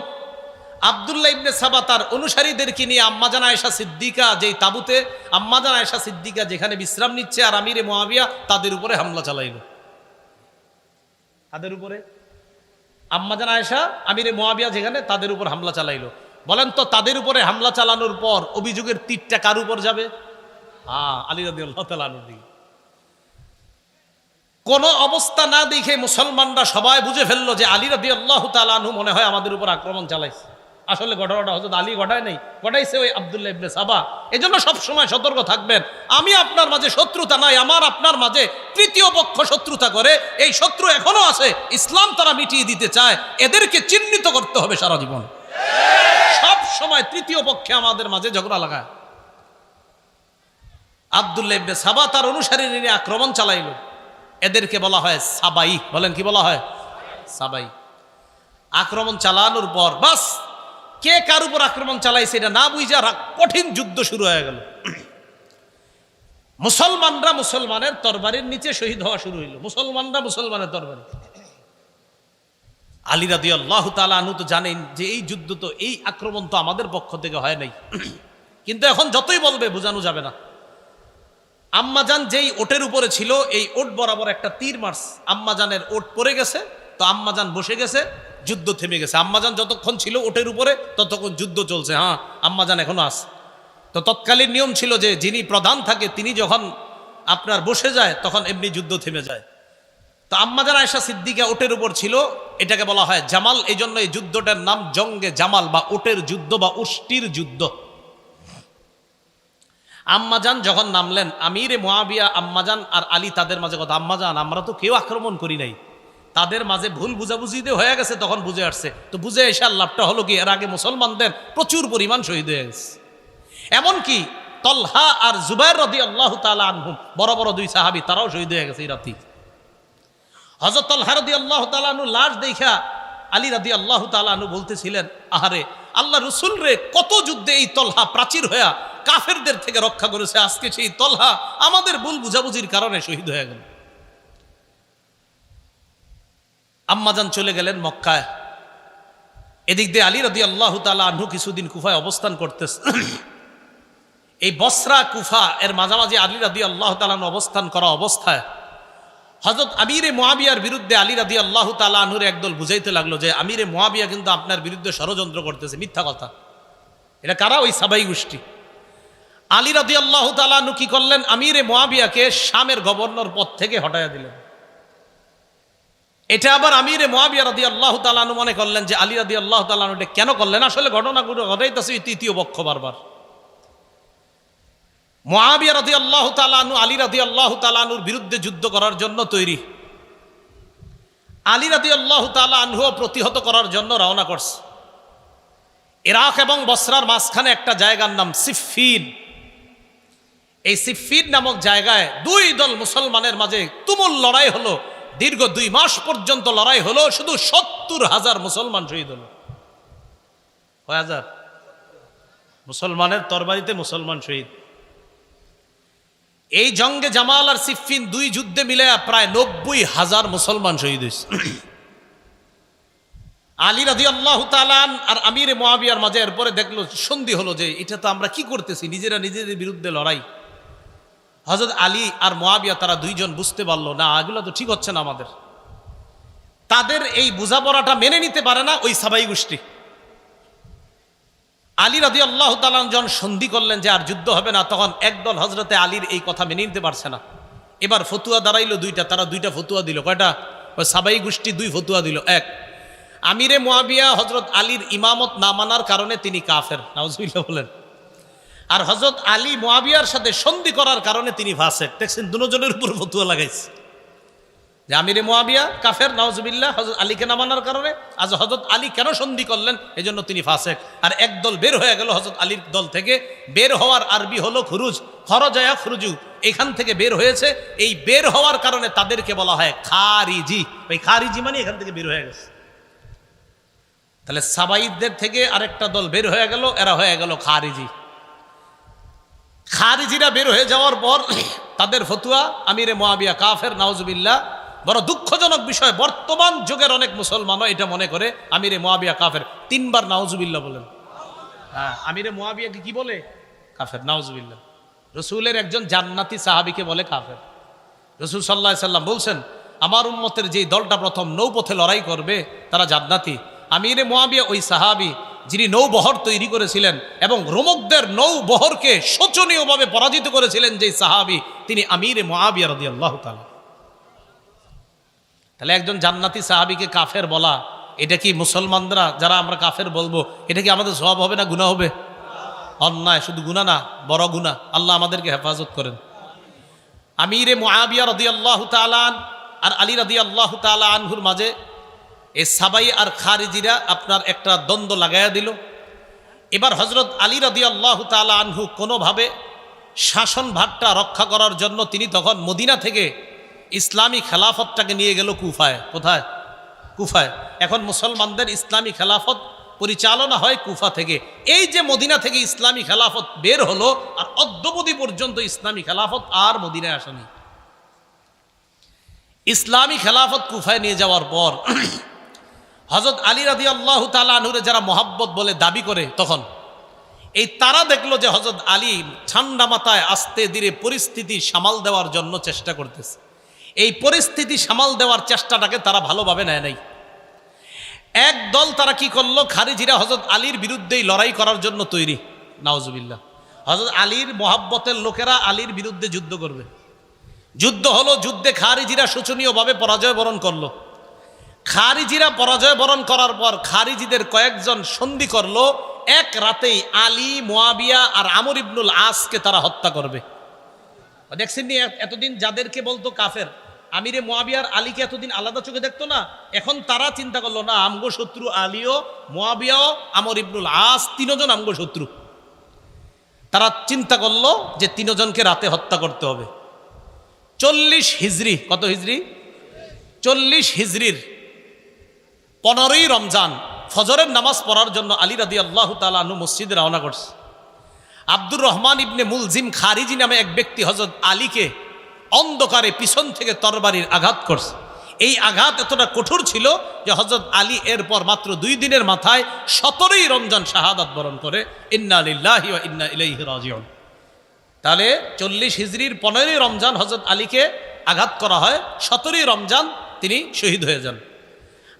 আব্দুল্লাহ ইবনে সাবা তার অনুসারীদেরকে নিয়ে আম্মাজান আয়েশা সিদ্দিকা যেই তাবুতে আম্মাজান আয়েশা সিদ্দিকা যেখানে বিশ্রাম নিচ্ছে আর আমিরে মুয়াবিয়া তাদের উপরে হামলা চালাইল। তাদের উপরে আম্মাজান আয়েশা আমিরে মুয়াবিয়া যেখানে তাদের উপর হামলা চালাইলো। বলেন তো তাদের উপরে হামলা চালানোর পর অভিযোগের তীরটা কার উপর যাবে? আলী রাদিয়াল্লাহু তাআলা আনহুর দিকে। কোন অবস্থা না দেখে মুসলমানরা সবাই বুঝে ফেললো যে আলী রাদিয়াল্লাহু তাআলা আনহু মনে হয় আমাদের উপর আক্রমণ চালাইছে। আসলে ঘটনাটা হযরত আলী ঘটায় নাই, ঘটাইছে ওই আব্দুল্লাহ ইবনে সাবা। এজন্য সবসময় সতর্ক থাকবেন। আমি আপনার মাঝে শত্রুতা নাই, আমার আপনার মাঝে তৃতীয় পক্ষ শত্রুতা করে, এই শত্রু এখনো আছে, ইসলাম তারা মিটিয়ে দিতে চায়, এদেরকে চিহ্নিত করতে হবে সারা জীবন। সব সময় তৃতীয় পক্ষে আমাদের মাঝে ঝগড়া লাগায়। আব্দুল্লাহ ইবনে সাবা তার অনুসারী নিয়ে আক্রমণ চালাইল। এদেরকে বলা হয় সাবাই। বলেন কি বলা হয়? সাবাই। আক্রমণ চালানোর পর বাস কে কার উপর আক্রমণ চালাইছে এটা না বুঝা কঠিন যুদ্ধ শুরু হয়ে গেল। মুসলমানরা মুসলমানের তরবারির নিচে শহীদ হওয়া শুরু হইল। মুসলমানরা মুসলমানের তরবারি। আলী রাদিয়াল্লাহু তাআলা আনহু তো জানেন যে এই যুদ্ধ তো, এই আক্রমণ তো আমাদের পক্ষ থেকে হয় নাই, কিন্তু এখন যতই বলবে বোঝানো যাবে না। আম্মাজান যেই ওটের উপরে ছিল, এই ওট বরাবর একটা তীর মারছে। আম্মাজানের ওট পড়ে গেছে, তো আম্মাজান বসে গেছে, যুদ্ধ থেমে গেছে। আম্মাজান যতক্ষণ ছিল ওটের উপরে ততক্ষণ যুদ্ধ চলছে। আম্মাজান এখনো আছে। তো তৎকালীন নিয়ম ছিল যে যিনি প্রধান থাকে তিনি যখন আপনার বসে যায় তখন এমনি যুদ্ধ থেমে যায়। তো আম্মাজান আয়েশা সিদ্দিকা ওটের উপর ছিল, এটাকে বলা হয় জামাল। এই জন্য এই যুদ্ধটার নাম জঙ্গে জামাল বা ওটের যুদ্ধ বা উষ্টির যুদ্ধ। আম্মাজান যখন নামলেন, আমিরে মুয়াবিয়া আম্মাজান আর আলী তাদের মাঝে কথা, আম্মাজান আমরা তো কেউ আক্রমণ করি নাই, তাদের মাঝে ভুল বুঝাবুঝিতে হয়ে গেছে, তখন বুঝে আসছে। তো বুঝে এসে লাভটা হলো কি, এর আগে মুসলমানদের প্রচুর পরিমাণ শহীদ হয়ে গেছে। এমনকি তলহা আর জুবাইর রাদিয়াল্লাহু তাআলা আনহুম, বড় বড় দুই সাহাবী, তারাও শহীদ হয়ে গেছে এই রাতে। হযরত তলহা রাদিয়াল্লাহু তাআলা আনহু লাশ দেখা আলী রাদিয়াল্লাহু তাআলা আনহু বলতেছিলেন, আহারে আল্লাহ রাসূল রে, কত যুদ্ধে এই তলহা প্রাচীর হয়ে কাফেরদের থেকে রক্ষা করেছে, আজকে সেই তলহা আমাদের ভুল বুঝাবুঝির কারণে শহীদ হয়ে গেল। আম্মাজান চলে গেলেন মক্কায়। এদিক দিয়ে আলী রাদিয়াল্লাহু তাআলা আনহু কিছুদিন কুফায় অবস্থান করতেছে। এই বসরা কুফা এর মাঝামাঝি আলী রাদিয়াল্লাহু তাআলা আনহু অবস্থান করা অবস্থায় হযরত আমিরে মুয়াবিয়ার বিরুদ্ধে আলী রাদিয়াল্লাহু তাআলা আনহুর একদল বুঝাইতে লাগলো যে আমিরে মুয়াবিয়া কিন্তু আপনার বিরুদ্ধে ষড়যন্ত্র করতেছে, মিথ্যা কথা। এটা কারা? ওই সাবাই গোষ্ঠী। আলী রাদিয়াল্লাহু তাআলা আনহু কি করলেন, আমিরে মুয়াবিয়াকে শামের গভর্নর পদ থেকে হটাইয়া দিলেন। এটা আবার আমিরে মুয়াবিয়া রাদিয়াল্লাহু তাআলা আনহু মনে করলেন যে আলী রাদিয়াল্লাহু তাআলা আনহু এটা কেন করলেন? আসলে ঘটনাগুলো ঘটাইতেছে তৃতীয় পক্ষ বারবার। মুয়াবিয়া রাদিয়াল্লাহু তাআলা আনহু আলী রাদিয়াল্লাহু তাআলা আনহুর বিরুদ্ধে যুদ্ধ করার জন্য তৈরি। আলী রাদিয়াল্লাহু তাআলা আনহু প্রতিহত করার জন্য রওনা করছে। ইরাক এবং বসরার মাঝখানে একটা জায়গার নাম সিফফিন। এই সিফফিন নামক জায়গায় দুই দল মুসলমানের মাঝে তুমুল লড়াই হলো। দীর্ঘ 2 মাস পর্যন্ত লড়াই হলো। শুধু 70,000 মুসলমান শহীদ হলো। কয় হাজার? মুসলমানের তরবারিতে মুসলমান শহীদ। এই জঙ্গে জামাল আর সিফফিন দুই যুদ্ধে মিলে প্রায় 90,000 মুসলমান শহীদ হয়েছে। আলী রাদিয়াল্লাহু তাআলা আর আমিরে মুয়াবিয়ার মাঝে এরপরে দেখলো, সন্ধি হলো যে এটা তো আমরা কি করতেছি, নিজেরা নিজেদের বিরুদ্ধে লড়াই। হযরত আলী আর মুয়াবিয়া তারা দুইজন বুঝতে পারলো না, এগুলো তো ঠিক হচ্ছে না আমাদের। তাদের এই বোঝাপড়াটা মেনে নিতে পারে না ওই সাবাই গোষ্ঠী। আলী রাদিয়াল্লাহু তাআলা যখন সন্ধি করলেন যে আর যুদ্ধ হবে না, তখন একদল হযরতে আলীর এই কথা মেনে নিতে পারছে না। এবার ফতুয়া দাঁড়াইলো দুইটা, তারা দুইটা ফতুয়া দিল। কয়টা? ওই সাবাই গোষ্ঠী 2 ফতুয়া দিল। এক, আমিরে মুয়াবিয়া হযরত আলীর ইমামত না মানার কারণে তিনি কাফের, নাউজুবিল্লাহ বলেন। আর হযরত আলী মুয়াবিয়ার সাথে সন্ধি করার কারণে তিনি ফাসেক। দেখছেন, দুজনের উপর ফতুয়া লাগাইছে যে আমিরে মুয়াবিয়া কাফের, নাউজুবিল্লাহ, হযরত আলীকে না মানার কারণে। আজ হযরত আলী কেন সন্ধি করলেন, এজন্য তিনি ফাসেক। আর একদল বের হয়ে গেল হযরত আলীর দল থেকে। বের হওয়ার আরবি হলো খুরুজ, খরজায়া খুরুজু, এখান থেকে বের হয়েছে। এই বের হওয়ার কারণে তাদেরকে বলা হয় খারিজি। ওই খারিজি মানে এখান থেকে বের হয়ে গেছে। তাহলে সাবাইদের থেকে আরেকটা দল বের হয়ে গেল, এরা হয়ে গেল খারিজি। খারিজিরা বের হয়ে যাওয়ার পর তাদের ফতুয়া আমিরে মুয়াবিয়া কাফের, নাউজুবিল্লাহ। বড় দুঃখজনক বিষয়, বর্তমান যুগের অনেক মুসলমানও এটা মনে করে আমিরে মুয়াবিয়া কাফের। 3 বার নাউজুবিল্লাহ বলেন। হ্যাঁ, আমিরে মুয়াবিয়াকে কি বলে? কাফের, নাউজুবিল্লাহ। রসুলের একজন জান্নাতি সাহাবীকে বলে কাফের। রসুল সাল্লাল্লাহু আলাইহি সাল্লাম বলছেন, আমার উম্মতের যেই দলটা প্রথম নৌপথে লড়াই করবে তারা জান্নাতি। আমিরে মুয়াবিয়া ওই সাহাবী যিনি নৌবহর তৈরি করেছিলেন এবং রোমকদের নৌবহরকে শোচনীয়ভাবে পরাজিত করেছিলেন, যেই সাহাবী, তিনি আমিরে মুয়াবিয়া রাদিয়াল্লাহু তাআলা। তাহলে একজন জান্নাতি সাহাবীকে কাফের বলা, এটা কি মুসলমানরা যারা আমরা কাফের বলবো, এটা কি আমাদের সওয়াব হবে না গুনাহ হবে? অন্যায়, শুধু গুনাহ না, বড় গুনাহ। আল্লাহ আমাদেরকে হেফাজত করেন। আমিরে মুয়াবিয়া রাদিয়াল্লাহু তাআলা আর আলী রাদিয়াল্লাহু তাআলা আনহুর মাঝে এই সাবাই আর খারিজিরা আপনার একটা দ্বন্দ্ব লাগাইয়া দিল। এবার হযরত আলী রাদিয়াল্লাহু তাআলা আনহু কোনোভাবে শাসনভারটা রক্ষা করার জন্য তিনি তখন মদিনা থেকে ইসলামী খেলাফতটাকে নিয়ে গেল কুফায়। কোথায়? কুফায়। এখন মুসলমানদের ইসলামী খেলাফত পরিচালনা হয় কুফা থেকে। এই যে মদিনা থেকে ইসলামী খেলাফত বের হলো, আর অদ্যাবধি পর্যন্ত ইসলামী খেলাফত আর মদিনায় আসেনি। ইসলামী খেলাফত কুফায় নিয়ে যাওয়ার পর হযরত আলী রাদিয়াল্লাহু তাআলা আনহুরে যারা মহাব্বত বলে দাবি করে, তখন এই তারা দেখলো যে হযরত আলী ঠান্ডা মাথায় আস্তে ধীরে পরিস্থিতি সামাল দেওয়ার জন্য চেষ্টা করতেছে। এই পরিস্থিতি সামাল দেওয়ার চেষ্টাটাকে তারা ভালোভাবে নেয় নাই। এক দল তারা কি করলো, খারিজিরা হযরত আলীর বিরুদ্ধেই লড়াই করার জন্য তৈরি। নাউজুবিল্লাহ। হযরত আলীর মহাব্বতের লোকেরা আলীর বিরুদ্ধে যুদ্ধ করবে। যুদ্ধ হলো, যুদ্ধে খারিজিরা শোচনীয়ভাবে পরাজয় বরণ করলো। খারিজিরা পরাজয় বরণ করার পর খারিজিদের কয়েকজন সন্ধি করলো, এক রাতেই আলী, মুয়াবিয়া আর আমর ইবনুল আসকে তারা হত্যা করবে। দেখছেন নি, এতদিন যাদেরকে বলতো কাফের, আমিরে মুয়াবিয়ার আলীকে এতদিন আলাদা চোখে দেখতো না, এখন তারা চিন্তা করলো না, আমগো শত্রু আলীও, মুয়াবিয়াও, আমর ইবনুল আস, তিনজন আমগো শত্রু। তারা চিন্তা করলো যে তিনজনকে রাতে হত্যা করতে হবে। 40 হিজরি, কত হিজরি? 40 হিজরির 15ই রমজান ফজরের নামাজ পড়ার জন্য আলী রাদিয়াল্লাহু তাআলা আনহু মসজিদে রওনা করছে। আব্দুর রহমান ইবনে মুলজিম খারিজি নামে এক ব্যক্তি হযরত আলীকে অন্ধকারে পিছন থেকে তরবারির আঘাত করছে। এই আঘাত এতটা কঠোর ছিল যে হযরত আলী এরপর মাত্র 2 দিনের মাথায় 17ই রমজান শাহাদাত বরণ করে। ইন্না লিল্লাহি ওয়া ইন্না ইলাইহি রাজিউন। তাহলে 40 হিজরির 15ই রমজান হযরত আলীকে আঘাত করা হয়, 17ই রমজান তিনি শহীদ হয়ে যান।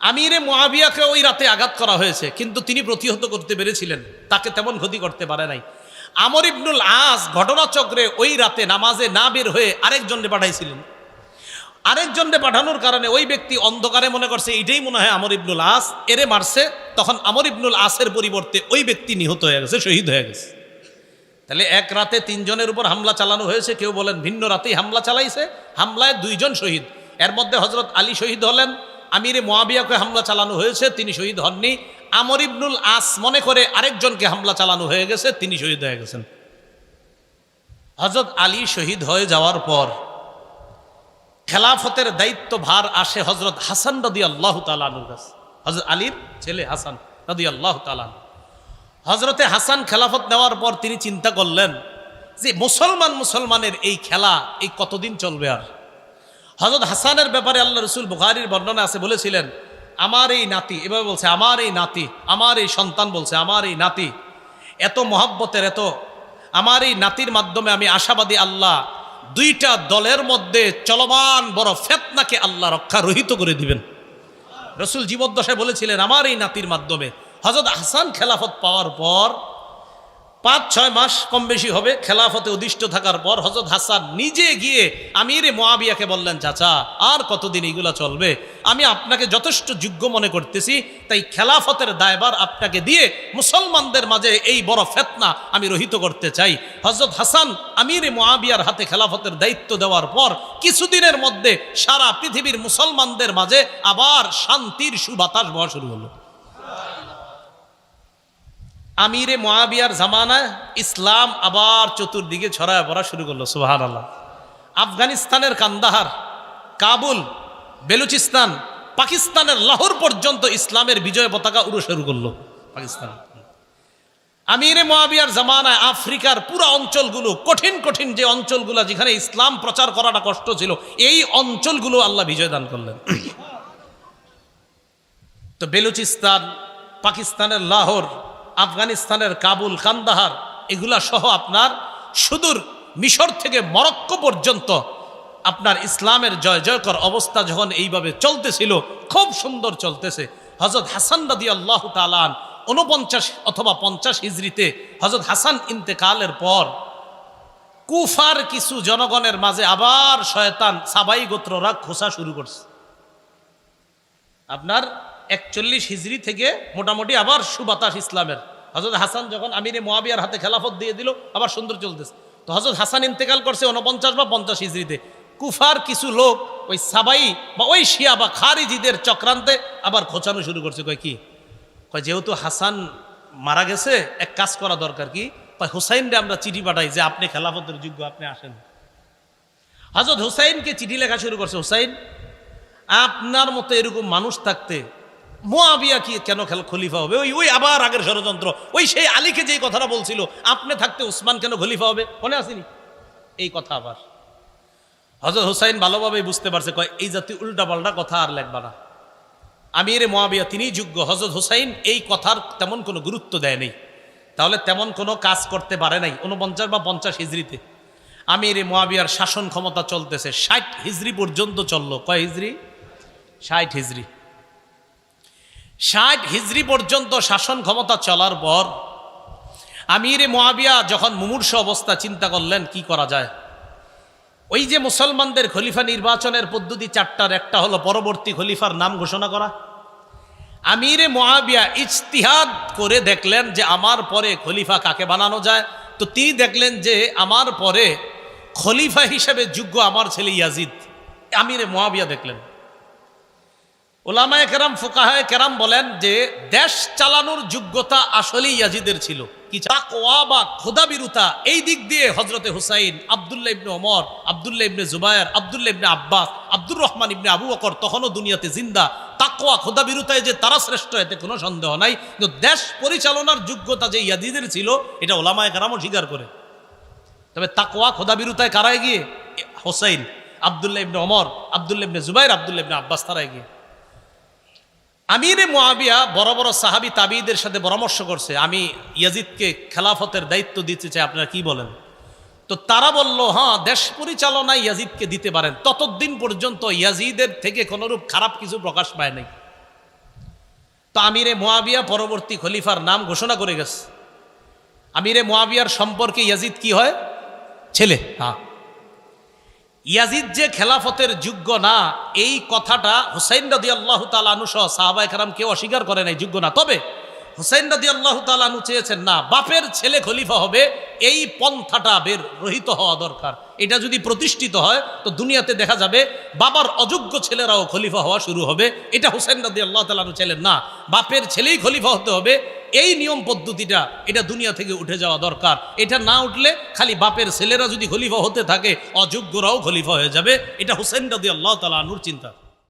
আমিরে মুয়াবিয়াকে ওই রাতে আঘাত করা হয়েছে, কিন্তু তিনি প্রতিহত করতে পেরেছিলেন, তাকে তেমন ক্ষতি করতে পারে নাই। আমর ইবনুল আস ঘটনাচক্রে ওই রাতে নামাজে না বের হয়ে আরেকজনকে পাঠাইছিলেন। আরেকজনকে পাঠানোর কারণে ওই ব্যক্তি অন্ধকারে মনে করছে এটাই মনে হয় আমর ইবনুল আস, এরে মারছে। তখন আমর ইবনুল আসের পরিবর্তে ওই ব্যক্তি নিহত হয়ে গেছে, শহীদ হয়ে গেছে। তাহলে এক রাতে 3 জনের উপর হামলা চালানো হয়েছে। কেউ বলেন ভিন্ন রাতেই হামলা চালাইছে, হামলায় 2 জন শহীদ। এর মধ্যে হযরত আলী শহীদ হলেন, আমিরে মুয়াবিয়াকে হামলা চালানো হয়েছে, তিনি শহীদ হননি। আমর ইবনুল আস মনে করে আরেকজনকে হামলা চালানো হয়ে গেছে, তিনি শহীদ হয়ে গেছেন। হযরত আলী শহীদ হয়ে যাওয়ার পর খেলাফতের দায়িত্ব ভার আসে হযরত হাসান রাদিয়াল্লাহু তাআলা আনহুর কাছে। হযরত আলীর ছেলে হাসান রাদিয়াল্লাহু তাআলা। হযরতে হাসান খেলাফত নেওয়ার পর তিনি চিন্তা করলেন যে মুসলমানের এই খেলা এই কতদিন চলবে। আর হযরত হাসানের ব্যাপারে আল্লাহ রাসূল বুখারীর বর্ণনা আছে, বলেছিলেন আমার এই নাতি, এভাবে বলছে, আমার এই নাতি, আমার এই সন্তান বলছে, আমার এই নাতি এত মহব্বতের, এত আমার এই নাতির মাধ্যমে আমি আশাবাদী আল্লাহ 2টা দলের মধ্যে চলমান বড় ফিতনাকে আল্লাহ রক্ষা রহিত করে দিবেন। রাসূল জীবদ্দশায় বলেছিলেন আমার এই নাতির মাধ্যমে। হযরত হাসান খেলাফত পাওয়ার পর 5-6 মাস কম বেশি হবে খেলাফতে অধিষ্ঠ থাকার পর হযরত হাসান নিজে গিয়ে আমিরে মুয়াবিয়াকে বললেন, চাচা আর কতদিন এগুলা চলবে, আমি আপনাকে যথেষ্ট যোগ্য মনে করতেছি, তাই খেলাফতের দায়ভার আপনাকে দিয়ে মুসলমানদের মাঝে এই বড় ফিতনা আমি রহিত করতে চাই। হযরত হাসান আমিরে মুয়াবিয়ার হাতে খেলাফতের দায়িত্ব দেওয়ার পর কিছুদিনের মধ্যে সারা পৃথিবীর মুসলমানদের মাঝে আবার শান্তির সুবাতাস বওয়া শুরু হলো। আমিরে মুয়াবিয়ার জামানায় ইসলাম আবার চতুর্দিকে ছড়ায় পড়া শুরু করলো। সুবহানাল্লাহ। আফগানিস্তানের কান্দাহার, কাবুল, বেলুচিস্তান, পাকিস্তানের লাহোর পর্যন্ত ইসলামের বিজয় পতাকা উড়ে শুরু করলো পাকিস্তান। আমিরে মুয়াবিয়ার জামানায় আফ্রিকার পুরো অঞ্চলগুলো, কঠিন কঠিন যে অঞ্চলগুলো যেখানে ইসলাম প্রচার করাটা কষ্ট ছিল, এই অঞ্চলগুলো আল্লাহ বিজয় দান করলেন। তো বেলুচিস্তান, পাকিস্তানের লাহোর, আফগানিস্তানের কাবুল, কান্দাহার, এগুলা সহ আপনার সুদূর মিশর থেকে মরক্কো পর্যন্ত আপনার ইসলামের জয় জয়কর অবস্থা যখন এইভাবে চলতেছিল, খুব সুন্দর চলতেছে, হযরত হাসান রাদিয়াল্লাহু তাআলা 49 অথবা 50 হিজরিতে হযরত হাসান ইন্তেকালের পর কুফার কিছু জনগণের মাঝে আবার শয়তান সাবাই গোত্ররা খোসা শুরু করছে। আপনার 41 হিজরি থেকে মোটামুটি আবার সুবাতাস ইসলামের। হযরত হাসান যখন আমিরে মুয়াবিয়ার হাতে খেলাফত দিয়ে দিল, আবার সুন্দর চলতেছে। তো হযরত হাসান ইন্তেকাল করছে 49 বা 50 হিজরিতে। কুফার কিছু লোক ওই সাবাই বা ওই শিয়া বা খারিজিদের চক্রান্তে আবার খোঁচানো শুরু করছে। কয় কি? কয় যেহেতু হাসান মারা গেছে, এক কাজ করা দরকার। কি? কয় হুসাইনরে আমরা চিঠি পাঠাই যে আপনি খেলাফতের যোগ্য, আপনি আসেন। হযরত হুসাইনকে চিঠি লেখা শুরু করছে, হুসাইন আপনার মতো এরকম মানুষ থাকতে মুয়াবিয়া কি কেন খলিফা হবে? ওই আবার আগের ষড়যন্ত্র, ওই সেই আলীকে যেই কথাটা বলছিল, আপনি থাকতে উসমান কেন খলিফা হবে, মনে আসেনি এই কথা? আবার হযরত হুসাইন ভালোভাবে বুঝতে পারছে, কয় এই জাতীয় উল্টাপাল্টা কথা আর লেখবা না, আমিরে মুয়াবিয়া তিনিই যোগ্য। হযরত হুসাইন এই কথার তেমন কোনো গুরুত্ব দেয় নাই, তাহলে তেমন কোনো কাজ করতে পারে নাই। 49 বা 50 হিজরিতে আমিরে মুয়াবিয়ার শাসন ক্ষমতা চলতেছে 60 হিজরি পর্যন্ত চললো। কয় হিজরি? 60 হিজরি। 60 হিজরি পর্যন্ত শাসন ক্ষমতা চলার পর আমিরে মুয়াবিয়া যখন মুমূর্ষু অবস্থা, চিন্তা করলেন কি করা যায়। ওই যে মুসলমানদের খলিফা নির্বাচনের পদ্ধতি 4টার একটা হলো পরবর্তী খলিফার নাম ঘোষণা করা। আমিরে মুয়াবিয়া ইজতিহাদ করে দেখলেন যে আমার পরে খলিফা কাকে বানানো যায়। তো তিনি দেখলেন যে আমার পরে খলিফা হিসেবে যোগ্য আমার ছেলে ইয়াজিদ। আমিরে মুয়াবিয়া দেখলেন। উলামায়ে কেরাম, ফুকাহায়ে কেরাম বলেন যে দেশ চালানোর যোগ্যতা আসলেই ইয়াজিদের ছিল। কি? তাকওয়া বা খোদাবিরুতা, এই দিক দিয়ে হযরতে হুসাইন, আব্দুল্লাহ ইবনে ওমর, আব্দুল্লাহ ইবনে জুবায়ের, আব্দুল্লাহ ইবনে আব্বাস, আব্দুর রহমান ইবনে আবু বকর তখনও দুনিয়াতে জিন্দা। তাকওয়া খোদাবিরুতায় যে তারা শ্রেষ্ঠ, এতে কোনো সন্দেহ নাই। কিন্তু দেশ পরিচালনার যোগ্যতা যে ইয়াজিদের ছিল, এটা উলামায়ে কেরামও স্বীকার করে। তবে তাকওয়া খোদাবিরুতায় কারা এগিয়ে? হুসাইন, আব্দুল্লাহ ইবনে ওমর, আব্দুল্লাহ ইবনে জুবায়ের, আব্দুল্লাহ ইবনে আব্বাস, তারা এগিয়ে। আমিরে মুয়াবিয়া বড় বড় সাহাবী তাবিঈদের সাথে পরামর্শ করছে, আমি ইয়াজিদকে খেলাফতের দায়িত্ব দিতে চাই, আপনারা কি বলেন? তো তারা বলল, হ্যাঁ, দেশ পরিচালনায় ইয়াজিদকে দিতে পারেন। ততদিন পর্যন্ত ইয়াজিদের থেকে কোনরূপ খারাপ কিছু প্রকাশ পায় নাই। তো আমিরে মুয়াবিয়া পরবর্তী খলিফার নাম ঘোষণা করে গেছে। আমিরে মুয়াবিয়ার সম্পর্কে ইয়াজিদ কি হয়? ছেলে। হ্যাঁ, ইয়াজিদ যে খেলাফতের যোগ্য না, এই কথাটা হুসাইন রাদিয়াল্লাহু তাআলা আনহু সহ সাহাবায়ে কেরাম কেউ অস্বীকার করে নাই, যোগ্য না। তবে হুসাইন রাদিয়াল্লাহু তাআলা আনহু চেয়েছেন, না, বাপের ছেলে খলিফা হবে, এই পন্থাটা বের রহিত হওয়া দরকার। এটা যদি প্রতিষ্ঠিত হয় তো দুনিয়াতে দেখা যাবে বাবার অযোগ্য ছেলেরাও খলিফা হওয়া শুরু হবে। এটা হুসাইন রাদিয়াল্লাহু তাআলা আনহু ছেলের না, বাপের ছেলেই খলিফা হতে হবে, এই নিয়ম পদ্ধতিটা এটা দুনিয়া থেকে উঠে যাওয়া দরকার। এটা না উঠলে খালি বাপের ছেলেরা যদি খলিফা হতে থাকে, অযোগ্যরাও খলিফা হয়ে যাবে। এটা হুসাইন রাদিয়াল্লাহু তাআলা আনহুর চিন্তা।